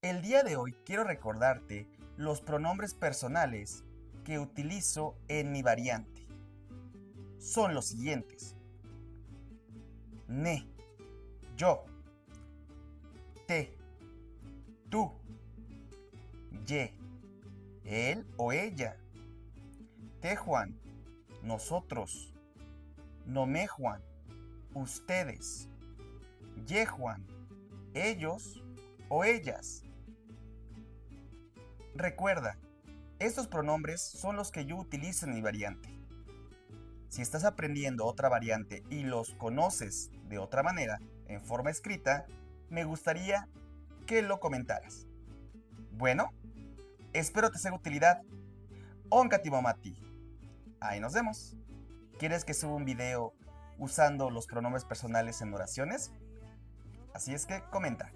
El día de hoy quiero recordarte los pronombres personales que utilizo en mi variante. Son los siguientes: ne, yo; te, tú; ye, él o ella; te Juan, nosotros; no me Juan, ustedes; ye Juan, ellos o ellas. Recuerda, estos pronombres son los que yo utilizo en mi variante. Si estás aprendiendo otra variante y los conoces de otra manera, en forma escrita, me gustaría que lo comentaras. Bueno, espero te sea de utilidad. Onkati Momati. Ahí nos vemos. ¿Quieres que suba un video usando los pronombres personales en oraciones? Así es que comenta.